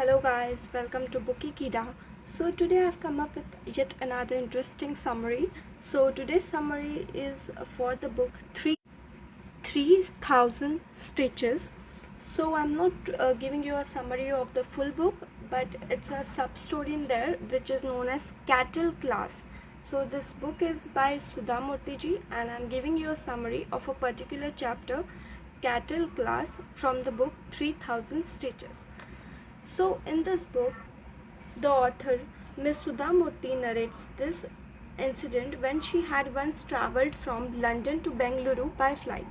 Hello guys, welcome to Bookie Kida. So today I've come up with yet another interesting summary. So today's summary is for the book 3000 Stitches. So I'm not giving you a summary of the full book, but it's a sub story in there which is known as Cattle Class. So this book is by Sudha Murthy ji, and I'm giving you a summary of a particular chapter, Cattle Class, from the book 3000 Stitches. So in this book, the author Miss Sudha Murthy narrates this incident when she had once travelled from London to Bengaluru by flight.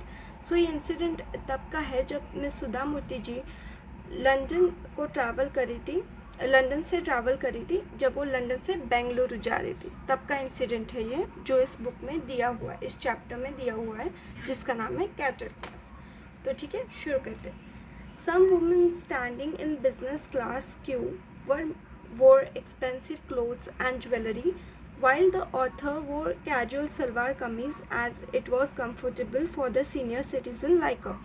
So ये incident तब का है जब miss सुधा मूर्ति जी London से travel करी थी जब वो लंदन से बेंगलुरु जा रही थी, तब का इंसिडेंट है ये, जो इस बुक में दिया हुआ है, इस चैप्टर में दिया हुआ है, जिसका नाम है कैटल क्लास. तो ठीक है, शुरू करते हैं. Some women standing in business class queue wore expensive clothes and jewelry, while the author wore casual salwar kameez as it was comfortable for the senior citizen like her.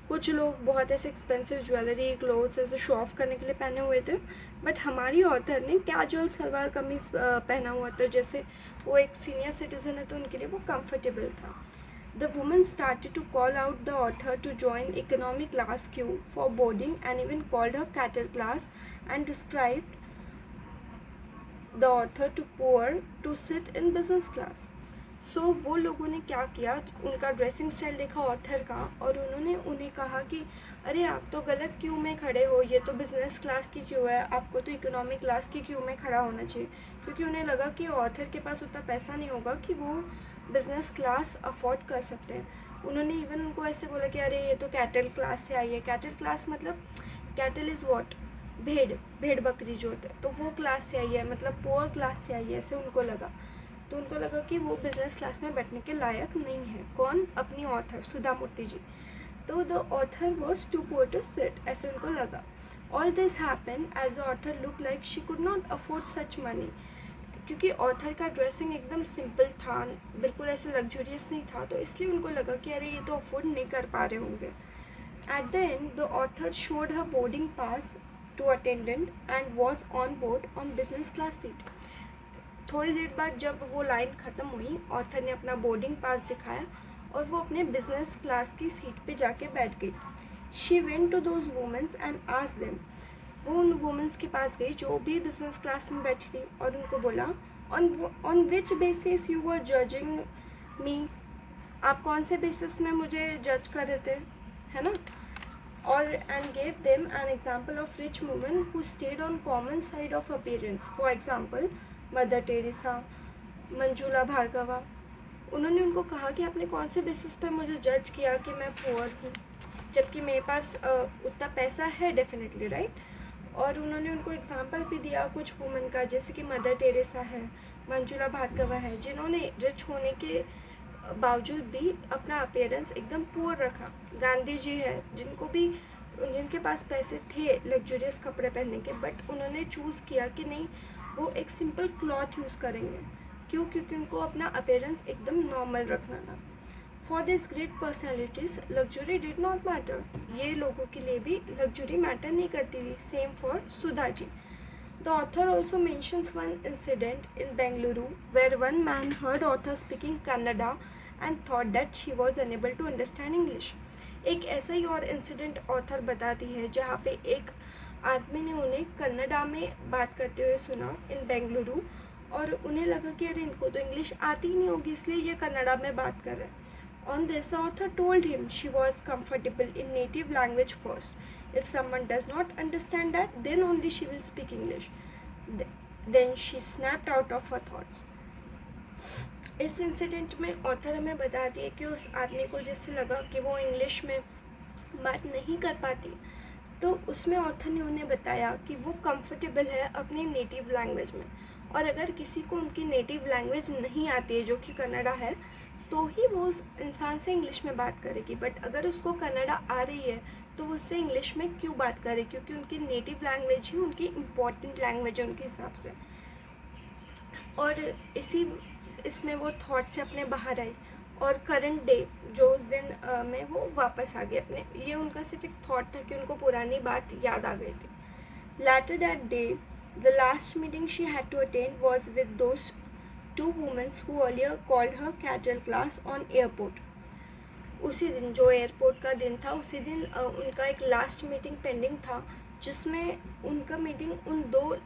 कुछ लोग बहुत ऐसे एक्सपेंसिव ज्वेलरी क्लोथ्स ऐसे show off करने के लिए पहने हुए थे, बट हमारी ऑथर ने कैजुअल सलवार कमीज पहना हुआ था, जैसे वो एक सीनियर सिटीजन है तो उनके लिए वो कंफर्टेबल था. The woman started to call out the author to join economy class queue for boarding and even called her cattle class and described the author to poor to sit in business class. So वो लोगों ने क्या किया, उनका dressing style देखा author का और उन्होंने उन्हें कहा कि अरे आप तो गलत क्यू में खड़े हो, ये तो बिज़नेस क्लास की क्यू है, आपको तो इकोनॉमिक क्लास की क्यू में खड़ा होना चाहिए. क्योंकि उन्हें लगा कि ऑथर के पास उतना पैसा नहीं होगा कि वो बिज़नेस क्लास अफोर्ड कर सकते हैं. उन्होंने इवन उनको ऐसे बोला कि अरे ये तो कैटल क्लास से आई है. कैटल क्लास मतलब कैटल इज़ वॉट, भेड़ बकरी जो होते हैं, तो वो क्लास से आई है, मतलब पुअर क्लास से आई है, ऐसे उनको लगा. तो उनको लगा कि वो बिज़नेस क्लास में बैठने के लायक नहीं है. कौन? अपनी ऑथर सुधा मूर्ति जी. तो the author was too poor to sit, ऐसे उनको लगा. All this happen as the author look like she could not afford such money. क्योंकि ऑथर का ड्रेसिंग एकदम सिंपल था, बिल्कुल ऐसे लग्जूरियस नहीं था, तो इसलिए उनको लगा कि अरे ये तो अफोर्ड नहीं कर पा रहे होंगे. At the end the author showed her boarding pass to attendant and was on board on business class seat. थोड़ी देर बाद जब वो लाइन ख़त्म हुई, ऑथर ने अपना बोर्डिंग पास दिखाया और वो अपने बिजनेस क्लास की सीट पे जाके बैठ गई. She went to those womens and asked them. वो उन वुमेंस के पास गई जो भी बिजनेस क्लास में बैठी थी और उनको बोला, on which basis you were judging me, आप कौन से बेसिस में मुझे जज कर रहे थे, है ना. और and gave them an example of rich women who stayed on common side of appearance. For example mother Teresa, Manjula Bhargava. उन्होंने उनको कहा कि आपने कौन से बेसिस पर मुझे जज किया कि मैं पुअर हूँ, जबकि मेरे पास उतना पैसा है डेफिनेटली, राइट. और उन्होंने उनको एग्जाम्पल भी दिया कुछ वुमेन का, जैसे कि मदर टेरेसा है, मंजुला भार्गवा है, जिन्होंने रिच होने के बावजूद भी अपना अपीयरेंस एकदम पुअर रखा. गांधी जी है, जिनके पास पैसे थे लग्जूरियस कपड़े पहनने के, बट उन्होंने चूज़ किया कि नहीं, वो एक सिंपल क्लॉथ यूज़ करेंगे. क्यों? क्योंकि उनको अपना अपीयरेंस एकदम नॉर्मल रखना था. For this great personalities luxury did not matter. ये लोगों के लिए भी लग्जरी मैटर नहीं करती थी. Same for Sudha ji. The author also mentions one incident in Bengaluru where one man heard author speaking Kannada and thought that she was unable to understand English. एक ऐसा ही और इंसिडेंट ऑथर बताती है जहाँ पे एक आदमी ने उन्हें कन्नडा में बात करते हुए सुना इन बेंगलुरु, और उन्हें लगा कि अरे इनको तो इंग्लिश आती ही नहीं होगी, इसलिए ये कन्नडा में बात कर रहे हैं. On this, the author told him she was comfortable in native language first. If someone does not understand that, then only she will speak English. Then she snapped out of her thoughts. इस incident में author हमें बताती है कि उस आदमी को जैसे लगा कि वो इंग्लिश में बात नहीं कर पाती, तो उसमें ऑथर ने उन्हें बताया कि वो कंफर्टेबल है अपनी नेटिव लैंग्वेज में, और अगर किसी को उनकी नेटिव लैंग्वेज नहीं आती है, जो कि कन्नडा है, तो ही वो उस इंसान से इंग्लिश में बात करेगी. बट अगर उसको कन्नडा आ रही है तो वो उससे इंग्लिश में क्यों बात करे, क्योंकि उनकी नेटिव लैंग्वेज ही उनकी इम्पॉर्टेंट लैंग्वेज है उनके हिसाब से. और इसमें वो थॉट से अपने बाहर आई और करंट डे जो उस दिन में वो वापस आ गए अपने. ये उनका सिर्फ एक थॉट था कि उनको पुरानी बात याद आ गई थी. Later that day, the last meeting she had to attend was with those two women who earlier called her cattle class on airport. उसी दिन जो एयरपोर्ट का दिन था, उसी दिन उनका एक लास्ट मीटिंग पेंडिंग था, जिसमें उनका मीटिंग उन दो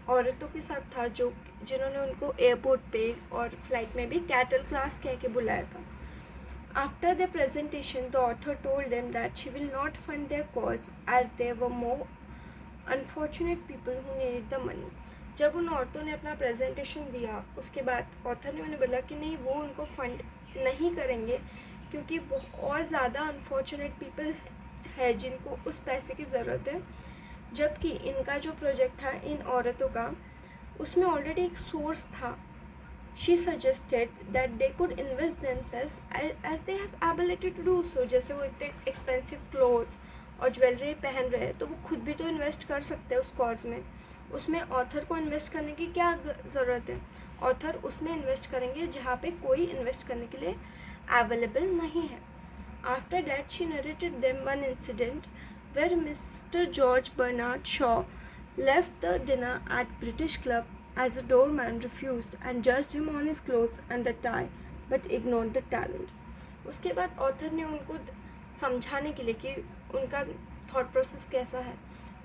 औरतों के साथ था जिन्होंने उनको एयरपोर्ट पे और फ्लाइट में भी कैटल क्लास कह के बुलाया था. After the presentation, the author told them that she will not fund their cause as there were more unfortunate people who needed the money. जब उन औरतों ने अपना प्रेजेंटेशन दिया, उसके बाद ऑथर ने उन्हें बोला कि नहीं, वो उनको फंड नहीं करेंगे क्योंकि बहुत ज़्यादा अनफॉर्चुनेट पीपल है जिनको उस पैसे की ज़रूरत है. जबकि इनका जो प्रोजेक्ट था इन औरतों का, उसमें ऑलरेडी एक सोर्स था. She suggested that they could invest themselves as they have ability to do so. जैसे वो इतने एक्सपेंसिव क्लोथ्स और ज्वेलरी पहन रहे हैं तो वो खुद भी तो इन्वेस्ट कर सकते हैं उस कॉज में. उसमें ऑथर को इन्वेस्ट करने की क्या ज़रूरत है? ऑथर उसमें इन्वेस्ट करेंगे जहाँ पे कोई इन्वेस्ट करने के लिए अवेलेबल नहीं है. After that, she narrated them one incident where Mr. George Bernard Shaw left the dinner at British Club as the doorman refused and judged him on his clothes and the tie, but ignored the talent. उसके बाद author ने उनको समझाने के लिए कि उनका thought process कैसा है,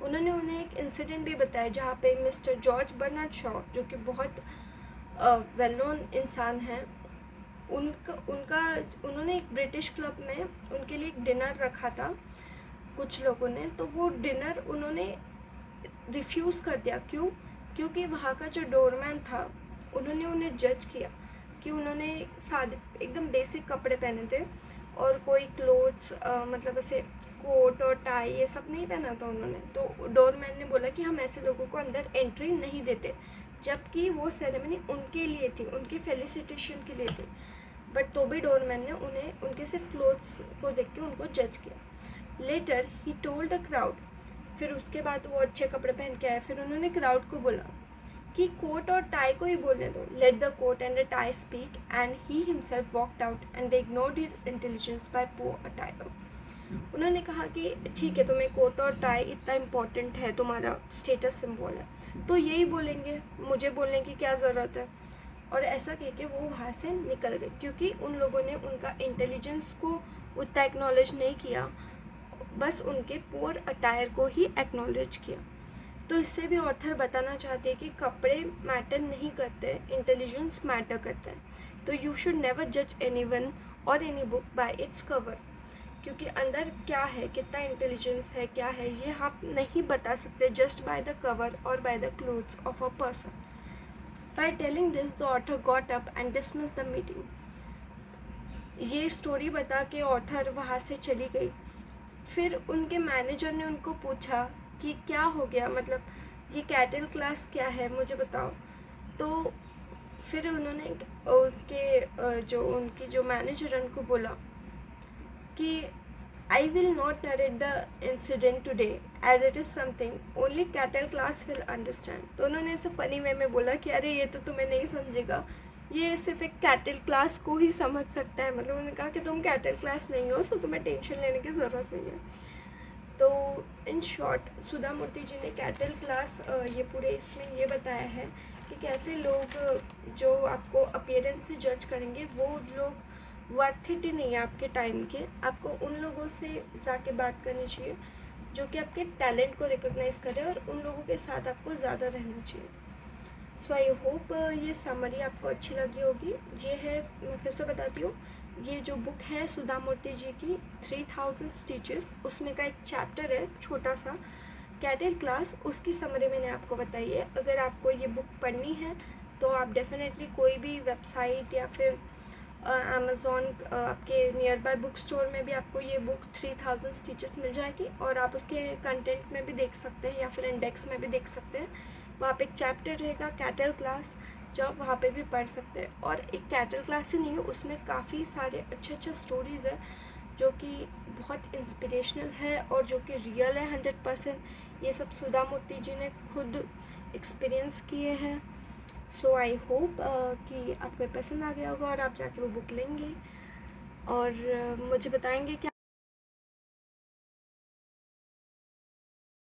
उन्होंने उन्हें एक इंसिडेंट भी बताया जहाँ पे मिस्टर जॉर्ज बर्नार्ड शॉ, जो कि बहुत वेल नोन इंसान है, उन्होंने एक ब्रिटिश क्लब में उनके लिए एक डिनर रखा था कुछ लोगों ने. तो वो डिनर उन्होंने रिफ्यूज़ कर दिया. क्योंकि वहाँ का जो डोरमैन था, उन्होंने उन्हें जज किया कि उन्होंने सादे एकदम बेसिक कपड़े पहने थे और कोई क्लोथ्स मतलब ऐसे कोट और टाई ये सब नहीं पहना था उन्होंने. तो डोरमैन ने बोला कि हम ऐसे लोगों को अंदर एंट्री नहीं देते, जबकि वो सेरेमनी उनके लिए थी, उनकी फेलिसिटेशन के लिए थी. बट तो भी डोरमैन ने उन्हें उनके सिर्फ क्लोथ्स को देख के उनको जज किया. Later he told a crowd, फिर उसके बाद वो अच्छे कपड़े पहन के आए. फिर उन्होंने क्राउड को बोला कि कोट और टाई को ही बोलने दो, let the coat and the tie speak. And he himself walked out and they ignored his intelligence by poor attire. उन्होंने कहा कि ठीक है, तुम्हें कोट और टाई इतना इम्पोर्टेंट है, तुम्हारा स्टेटस सिंबल है, तो यही बोलेंगे, मुझे बोलने की क्या ज़रूरत है. और ऐसा कह के वो वहाँ से निकल गए क्योंकि उन लोगों ने उनका इंटेलिजेंस को उतना एक्नॉलेज नहीं किया, बस उनके पुअर अटायर को ही एक्नॉलेज किया. तो इससे भी ऑथर बताना चाहते हैं कि कपड़े मैटर नहीं करते, इंटेलिजेंस मैटर करता है. तो यू शुड नेवर जज एनीवन और any book by its cover, क्योंकि अंदर क्या है, कितना इंटेलिजेंस है, क्या है, ये आप नहीं बता सकते जस्ट बाय द कवर और by the clothes of a person. By telling this the author got up and dismiss the meeting. ये स्टोरी बता के ऑथर वहाँ से चली गई. फिर उनके मैनेजर ने उनको पूछा कि क्या हो गया, मतलब ये कैटल क्लास क्या है, मुझे बताओ. तो फिर उन्होंने उनकी जो मैनेजर है उनको बोला कि I will not narrate the incident today as it is something only cattle class will understand. तो उन्होंने ऐसे फनी वे में बोला कि अरे ये तो तुम्हें नहीं समझेगा, ये सिर्फ एक कैटल क्लास को ही समझ सकता है. मतलब उन्होंने कहा कि तुम कैटल क्लास नहीं हो, सो तुम्हें टेंशन लेने की ज़रूरत नहीं है. तो इन शॉर्ट सुधा मूर्ति जी ने कैटल क्लास ये पूरे इसमें ये बताया है कि कैसे लोग जो आपको अपीयरेंस से जज करेंगे वो लोग वर्थ इट ही नहीं है आपके टाइम के. आपको उन लोगों से जाके बात करनी चाहिए जो कि आपके टैलेंट को रिकॉग्नाइज करें और उन लोगों के साथ आपको ज़्यादा रहना चाहिए. सो आई होप ये समरी आपको अच्छी लगी होगी. ये है, मैं फिर से बताती हूँ, ये जो बुक है सुधा मूर्ति जी की 3000 स्टिचेस, उसमें का एक चैप्टर है छोटा सा कैटल क्लास, उसकी समरी मैंने आपको बताई है. अगर आपको ये बुक पढ़नी है तो आप डेफिनेटली कोई भी वेबसाइट या फिर अमेज़ॉन आपके नियर बाय बुक स्टोर में भी आपको ये बुक 3000 स्टिचेस मिल जाएगी और आप उसके कंटेंट में भी देख सकते हैं या फिर इंडेक्स में भी देख सकते हैं. वहाँ पे एक चैप्टर रहेगा कैटल क्लास जो आप वहाँ पे भी पढ़ सकते हैं. और एक कैटल क्लास ही नहीं है, उसमें काफ़ी सारे अच्छे स्टोरीज़ है जो कि बहुत इंस्पिरेशनल है और जो कि रियल है 100%. ये सब सुधा मूर्ति जी ने खुद एक्सपीरियंस किए हैं. सो आई होप कि आपको पसंद आ गया होगा और आप जाके वो बुक लेंगे और मुझे बताएंगे कि